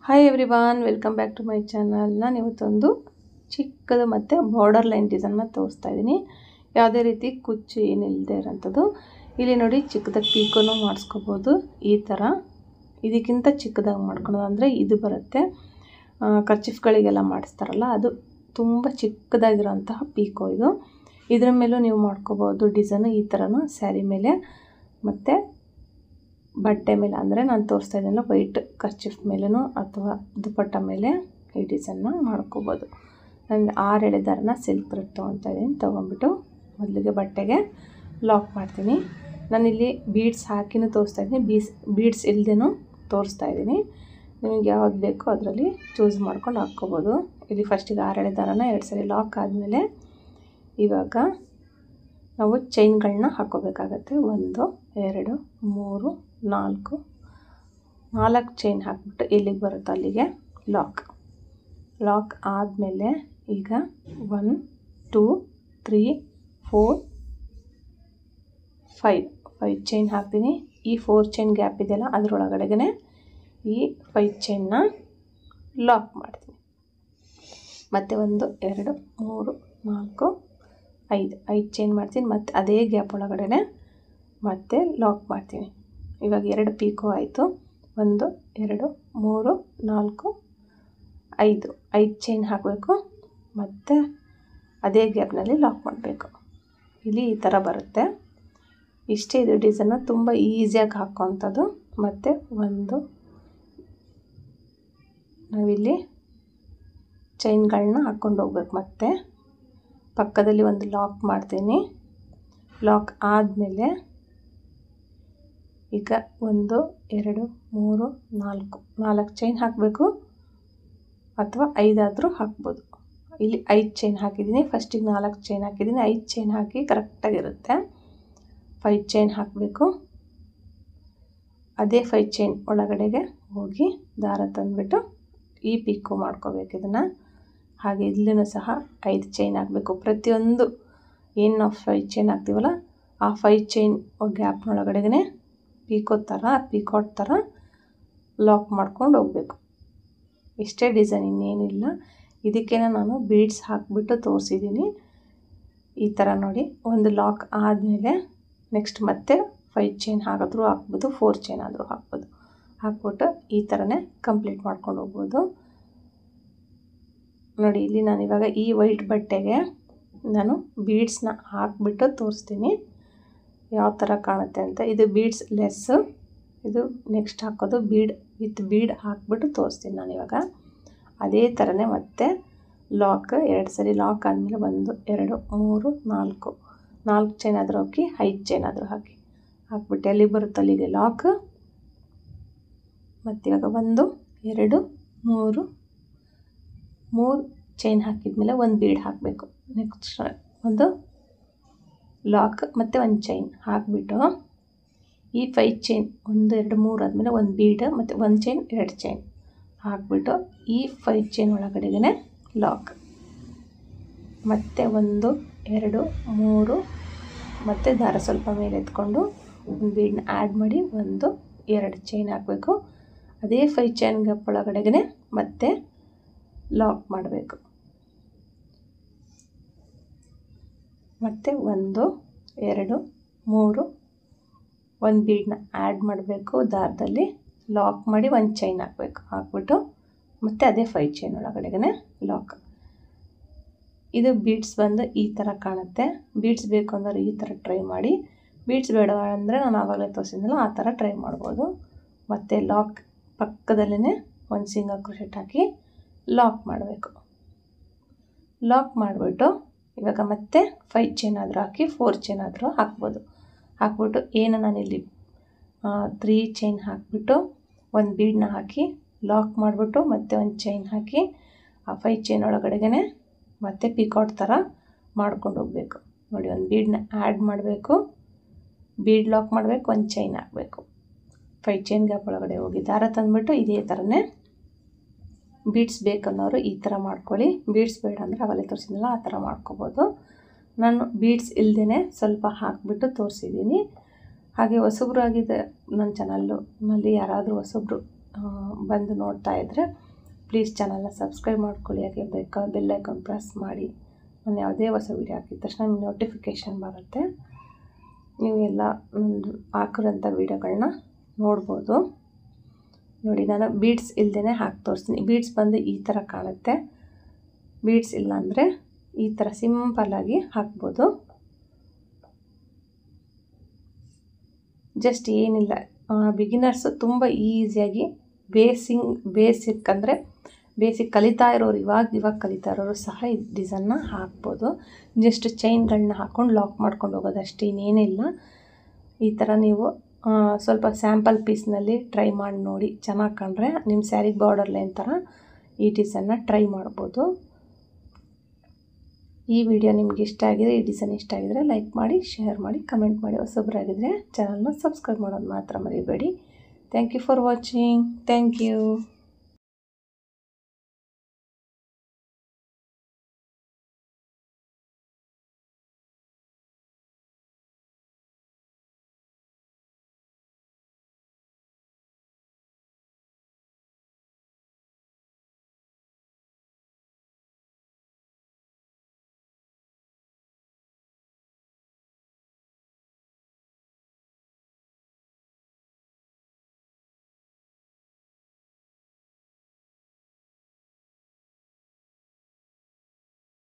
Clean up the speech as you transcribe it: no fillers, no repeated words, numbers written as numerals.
Hi everyone, welcome back to my channel. ನಾನು ಇವತ್ತೊಂದು ಚಿಕ್ಕದು ಮತ್ತು ಬಾರ್ಡರ್ ಲೈನ್ ಡಿಸೈನ್ನ ತೋರಿಸ್ತಾ ಇದ್ದೀನಿ. ಯಾವುದೇ ರೀತಿ ಕುಚ್ಚು ಏನಿಲ್ಲದೆ ಇರೋಂಥದ್ದು. ಇಲ್ಲಿ ನೋಡಿ, ಚಿಕ್ಕದಾಗಿ ಪೀಕೋನು ಮಾಡಿಸ್ಕೋಬೋದು. ಈ ಥರ ಇದಕ್ಕಿಂತ ಚಿಕ್ಕದಾಗಿ ಮಾಡ್ಕೊಳೋದು ಅಂದರೆ ಇದು ಬರುತ್ತೆ. ಕರ್ಚಿಫ್ಗಳಿಗೆಲ್ಲ ಮಾಡಿಸ್ತಾರಲ್ಲ, ಅದು ತುಂಬ ಚಿಕ್ಕದಾಗಿರೋಂತಹ ಪೀಕೋ ಇದು. ಇದ್ರ ಮೇಲೂ ನೀವು ಮಾಡ್ಕೋಬೋದು ಡಿಸೈನು ಈ ಥರನೂ ಸ್ಯಾರಿ ಮೇಲೆ ಮತ್ತು ಬಟ್ಟೆ ಮೇಲೆ. ಅಂದರೆ ನಾನು ತೋರಿಸ್ತಾ ಇದ್ದೀನಲ್ಲ, ವೈಟ್ ಕರ್ಚಿಫ್ ಮೇಲೂ ಅಥವಾ ದುಪಟ್ಟ ಮೇಲೆ ಈ ಡಿಸೈನ್ನ ಮಾಡ್ಕೋಬೋದು. ನಾನು 6 ಎಳೆ ದಾರನ ಸಿಲ್ಕ್ ಥ್ರೆಡ್ ತೊಗೊತಾ ಇದ್ದೀನಿ. ತೊಗೊಂಡ್ಬಿಟ್ಟು ಮೊದಲಿಗೆ ಬಟ್ಟೆಗೆ ಲಾಕ್ ಮಾಡ್ತೀನಿ. ನಾನಿಲ್ಲಿ ಬೀಡ್ಸ್ ಹಾಕಿನೂ ತೋರಿಸ್ತಾ ಇದ್ದೀನಿ, ಬೀಡ್ಸ್ ಇಲ್ಲದೇನೂ ತೋರಿಸ್ತಾ ಇದ್ದೀನಿ. ನಿಮಗೆ ಯಾವ್ದು ಬೇಕೋ ಅದರಲ್ಲಿ ಚೂಸ್ ಮಾಡ್ಕೊಂಡು ಹಾಕ್ಕೋಬೋದು. ಇಲ್ಲಿ ಫಸ್ಟಿಗೆ 6 ಎಳೆ ದಾರನ 2 ಸರಿ ಲಾಕ್ ಆದಮೇಲೆ ಇವಾಗ ನಾವು ಚೈನ್ಗಳನ್ನ ಹಾಕ್ಕೋಬೇಕಾಗತ್ತೆ. 1 2 3 4 ಚೈನ್ ಹಾಕ್ಬಿಟ್ಟು ಎಲ್ಲಿಗೆ ಬರುತ್ತೋ ಅಲ್ಲಿಗೆ ಲಾಕ್ ಆದಮೇಲೆ ಈಗ 1 2 3 4 5 ಚೈನ್ ಹಾಕ್ತೀನಿ. ಈ 4 ಚೈನ್ ಗ್ಯಾಪ್ ಇದೆಯಲ್ಲ, ಅದರೊಳಗಡೆಗೆ ಈ 5 ಚೈನ್ನ ಲಾಕ್ ಮಾಡ್ತೀನಿ. ಮತ್ತು 1 2 3 4 5 ಚೈನ್ ಮಾಡ್ತೀನಿ. ಮತ್ತು ಅದೇ ಗ್ಯಾಪ್ ಒಳಗಡೆ ಮತ್ತೆ ಲಾಕ್ ಮಾಡ್ತೀನಿ. ಇವಾಗ 2 ಪೀಕೋ ಆಯಿತು. 1 2 3 4 5 ಚೈನ್ ಹಾಕಬೇಕು. ಮತ್ತು ಅದೇ ಗ್ಯಾಪ್ನಲ್ಲಿ ಲಾಕ್ ಮಾಡಬೇಕು. ಇಲ್ಲಿ ಈ ಥರ ಬರುತ್ತೆ. ಇಷ್ಟೇ ಇದು ಡಿಸೈನು, ತುಂಬ ಈಸಿಯಾಗಿ ಹಾಕೋವಂಥದ್ದು. ಮತ್ತು ನಾವಿಲ್ಲಿ ಚೈನ್ಗಳನ್ನ ಹಾಕ್ಕೊಂಡು ಹೋಗ್ಬೇಕು. ಮತ್ತು ಪಕ್ಕದಲ್ಲಿ ಒಂದು ಲಾಕ್ ಮಾಡ್ತೀನಿ. ಲಾಕ್ ಆದಮೇಲೆ ಈಗ 1 2 3 4 ಚೈನ್ ಹಾಕಬೇಕು, ಅಥವಾ 5 ಆದರೂ ಹಾಕ್ಬೋದು. ಇಲ್ಲಿ 5 ಚೈನ್ ಹಾಕಿದ್ದೀನಿ. ಫಸ್ಟಿಗೆ 4 ಚೈನ್ ಹಾಕಿದ್ದೀನಿ. 5 ಚೈನ್ ಹಾಕಿ ಕರೆಕ್ಟಾಗಿರುತ್ತೆ. 5 ಚೈನ್ ಹಾಕಬೇಕು. ಅದೇ 5 ಚೈನ್ ಒಳಗಡೆಗೆ ಹೋಗಿ ದಾರ ತಂದುಬಿಟ್ಟು ಈ ಪೀಕೋ ಮಾಡ್ಕೋಬೇಕು ಇದನ್ನು. ಹಾಗೆ ಇಲ್ಲೂ ಸಹ 5 ಚೈನ್ ಹಾಕಬೇಕು. ಪ್ರತಿಯೊಂದು ಏನು ನಾವು 5 ಚೈನ್ ಹಾಕ್ತೀವಲ್ಲ, ಆ 5 ಚೈನ್ ಗ್ಯಾಪ್ನೊಳಗಡೆಗೆ ಪೀಕಾಟ್ ಥರ ಲಾಕ್ ಮಾಡ್ಕೊಂಡು ಹೋಗಬೇಕು. ಇಷ್ಟೇ ಡಿಸೈನ್, ಇನ್ನೇನಿಲ್ಲ. ಇದಕ್ಕೇನೆ ನಾನು ಬೀಡ್ಸ್ ಹಾಕಿಬಿಟ್ಟು ತೋರಿಸಿದ್ದೀನಿ. ಈ ಥರ ನೋಡಿ, ಒಂದು ಲಾಕ್ ಆದಮೇಲೆ ನೆಕ್ಸ್ಟ್ ಮತ್ತೆ 5 ಚೈನ್ ಹಾಕಿದ್ರೂ ಹಾಕ್ಬೋದು, 4 ಚೈನ್ ಆದರೂ ಹಾಕ್ಬೋದು. ಹಾಕ್ಬಿಟ್ಟು ಈ ಥರನೇ ಕಂಪ್ಲೀಟ್ ಮಾಡ್ಕೊಂಡು ಹೋಗ್ಬೋದು. ನೋಡಿ, ಇಲ್ಲಿ ನಾನು ಇವಾಗ ಈ ವೈಟ್ ಬಟ್ಟೆಗೆ ನಾನು ಬೀಡ್ಸ್ನ ಹಾಕಿಬಿಟ್ಟು ತೋರಿಸ್ತೀನಿ ಯಾವ ಥರ ಕಾಣುತ್ತೆ ಅಂತ. ಇದು ಬೀಡ್ಸ್ ಲೆಸ್ಸು, ಇದು ನೆಕ್ಸ್ಟ್ ಹಾಕೋದು ವಿತ್ ಬೀಡ್ ಹಾಕಿಬಿಟ್ಟು ತೋರಿಸ್ತೀನಿ ನಾನು ಇವಾಗ. ಅದೇ ಥರನೇ ಮತ್ತೆ ಲಾಕ್ 2 ಸರಿ ಲಾಕ್ ಆದಮೇಲೆ 1 2 3 4 ಚೈನ್ ಆದರೂ ಹಾಕಿ, 5 ಚೈನ್ ಆದರೂ ಹಾಕ್ಬಿಟ್ಟು ಎಲ್ಲಿಗೆ ಬರುತ್ತೆ ಅಲ್ಲಿಗೆ ಲಾಕ್. ಮತ್ತು ಇವಾಗ 1 2 3 ಚೈನ್ ಹಾಕಿದ್ಮೇಲೆ ಒಂದು ಬೀಡ್ ಹಾಕಬೇಕು. ನೆಕ್ಸ್ಟ್ ಒಂದು ಲಾಕ್ ಮತ್ತು 1 ಚೈನ್ ಹಾಕಿಬಿಟ್ಟು ಈ 5 ಚೈನ್ 1 2 3 ಆದಮೇಲೆ ಒಂದು ಬೀಡ್ ಮತ್ತು 1 ಚೈನ್ 2 ಚೈನ್ ಹಾಕಿಬಿಟ್ಟು ಈ 5 ಚೈನ್ ಒಳಗಡೆಗೆ ಲಾಕ್. ಮತ್ತು 1 2 3 ಮತ್ತು ದಾರ ಸ್ವಲ್ಪ ಮೇಲೆ ಎತ್ಕೊಂಡು ಒಂದು ಬೀಡನ್ನ ಆ್ಯಡ್ ಮಾಡಿ 1 2 ಚೈನ್ ಹಾಕಬೇಕು. ಅದೇ 5 ಚೈನ್ ಗ್ಯಾಪ್ ಒಳಗಡೆಗೆ ಮತ್ತೆ ಲಾಕ್ ಮಾಡಬೇಕು. ಮತ್ತು 1 2 3 ಒಂದು ಬೀಡನ್ನ ಆ್ಯಡ್ ಮಾಡಬೇಕು. ದಾರದಲ್ಲಿ ಲಾಕ್ ಮಾಡಿ 1 ಚೈನ್ ಹಾಕ್ಬಿಟ್ಟು ಮತ್ತು ಅದೇ 5 ಚೈನ್ ಒಳಗಡೆಗೆ ಲಾಕ್. ಇದು ಬೀಡ್ಸ್ ಬಂದು ಈ ಥರ ಕಾಣುತ್ತೆ. ಬೀಡ್ಸ್ ಬೇಕು ಅಂದರೆ ಈ ಥರ ಟ್ರೈ ಮಾಡಿ. ಬೀಡ್ಸ್ ಬೇಡ ಅಂದರೆ ನಾನು ಆವಾಗಲೇ ತೋರಿಸಿದ್ನಲ್ಲ, ಆ ಥರ ಟ್ರೈ ಮಾಡ್ಬೋದು. ಮತ್ತು ಲಾಕ್ ಪಕ್ಕದಲ್ಲೇ ಒಂದು ಸಿಂಗಲ್ ಕ್ರೋಶೆಟ್ ಹಾಕಿ ಲಾಕ್ ಮಾಡಬೇಕು. ಲಾಕ್ ಮಾಡಿಬಿಟ್ಟು ಇವಾಗ ಮತ್ತೆ 5 ಚೈನ್ ಆದರೂ ಹಾಕಿ, 4 ಚೈನ್ ಆದರೂ ಹಾಕ್ಬೋದು. ಹಾಕ್ಬಿಟ್ಟು ಏನು ನಾನಿಲ್ಲಿ 3 ಚೈನ್ ಹಾಕಿಬಿಟ್ಟು ಒಂದು ಬೀಡನ್ನ ಹಾಕಿ ಲಾಕ್ ಮಾಡಿಬಿಟ್ಟು ಮತ್ತೆ 1 ಚೈನ್ ಹಾಕಿ ಆ 5 ಚೈನ್ ಒಳಗಡೆಗೆ ಮತ್ತೆ ಪಿಕಾಟ್ ಥರ ಮಾಡ್ಕೊಂಡು ಹೋಗಬೇಕು. ನೋಡಿ, ಒಂದು ಬೀಡನ್ನ ಆ್ಯಡ್ ಮಾಡಬೇಕು, ಬೀಡ್ ಲಾಕ್ ಮಾಡಬೇಕು, 1 ಚೈನ್ ಹಾಕಬೇಕು. 5 ಚೈನ್ ಗ್ಯಾಪ್ ಒಳಗಡೆ ಹೋಗಿ ದಾರ ತಂದುಬಿಟ್ಟು ಇದೇ ಥರನೇ ಬೀಡ್ಸ್ ಬೇಕನ್ನೋರು ಈ ಥರ ಮಾಡ್ಕೊಳ್ಳಿ. ಬೀಡ್ಸ್ ಬೇಡ ಅಂದರೆ ಅವಾಗಲೇ ತೋರಿಸಿದ್ನಲ್ಲ, ಆ ಥರ ಮಾಡ್ಕೋಬೋದು. ನಾನು ಬೀಡ್ಸ್ ಇಲ್ಲದೇ ಸ್ವಲ್ಪ ಹಾಕಿಬಿಟ್ಟು ತೋರಿಸಿದ್ದೀನಿ. ಹಾಗೆ ಹೊಸಬ್ರು ಆಗಿದೆ ನನ್ನ ಚಾನಲ್ನಲ್ಲಿ ಯಾರಾದರೂ ಹೊಸಬ್ರು ಬಂದು ನೋಡ್ತಾ ಇದ್ದರೆ ಪ್ಲೀಸ್ ಚಾನಲ್ನ ಸಬ್ಸ್ಕ್ರೈಬ್ ಮಾಡ್ಕೊಳ್ಳಿ. ಹಾಗೆ ಬೆಲ್ ಐಕಾನ್ ಪ್ರೆಸ್ ಮಾಡಿ. ನಾನು ಯಾವುದೇ ಹೊಸ ವೀಡಿಯೋ ಹಾಕಿದ ತಕ್ಷಣ ನಿಮಗೆ ನೋಟಿಫಿಕೇಷನ್ ಬರುತ್ತೆ. ನೀವು ಎಲ್ಲ ಹಾಕಿರೋಂಥ ವೀಡಿಯೋಗಳನ್ನ ನೋಡ್ಬೋದು. ನೋಡಿ, ನಾನು ಬೀಡ್ಸ್ ಇಲ್ಲದೇ ಹಾಕಿ ತೋರಿಸ್ತೀನಿ. ಬೀಡ್ಸ್ ಬಂದು ಈ ಥರ ಕಾಣುತ್ತೆ. ಬೀಡ್ಸ್ ಇಲ್ಲ ಅಂದರೆ ಈ ಥರ ಸಿಂಪಲ್ಲಾಗಿ ಹಾಕ್ಬೋದು. ಜಸ್ಟ್ ಏನಿಲ್ಲ, ಬಿಗಿನರ್ಸು ತುಂಬ ಈಸಿಯಾಗಿ ಬೇಸಿಕ್ ಅಂದರೆ ಬೇಸಿಕ್ ಕಲಿತಾ ಇರೋರು, ಇವಾಗ ಕಲಿತಾ ಇರೋರು ಸಹ ಈ ಡಿಸೈನ್ನ ಹಾಕ್ಬೋದು. ಜಸ್ಟ್ ಚೈನ್ಗಳನ್ನ ಹಾಕ್ಕೊಂಡು ಲಾಕ್ ಮಾಡ್ಕೊಂಡು ಹೋಗೋದು ಅಷ್ಟೇ, ಇನ್ನೇನಿಲ್ಲ. ಈ ಥರ ನೀವು ಸ್ವಲ್ಪ ಸ್ಯಾಂಪಲ್ ಪೀಸ್ನಲ್ಲಿ ಟ್ರೈ ಮಾಡಿ ನೋಡಿ. ಚೆನ್ನಾಗಿ ಕಂಡ್ರೆ ನಿಮ್ಮ ಸ್ಯಾರಿಗೆ ಬಾರ್ಡರ್ ಲೈನ್ ಥರ ಈ ಡಿಸೈನ್ನ ಟ್ರೈ ಮಾಡ್ಬೋದು. ಈ ವಿಡಿಯೋ ನಿಮ್ಗೆ ಇಷ್ಟ ಆಗಿದೆ, ಈ ಡಿಸೈನ್ ಇಷ್ಟ ಆಗಿದರೆ ಲೈಕ್ ಮಾಡಿ, ಶೇರ್ ಮಾಡಿ, ಕಮೆಂಟ್ ಮಾಡಿ. ಹೊಸಬರಾಗಿದ್ದರೆ ಚಾನಲ್ನ ಸಬ್ಸ್ಕ್ರೈಬ್ ಮಾಡೋದು ಮಾತ್ರ ಮರಿಬೇಡಿ. Thank you for watching. Thank you.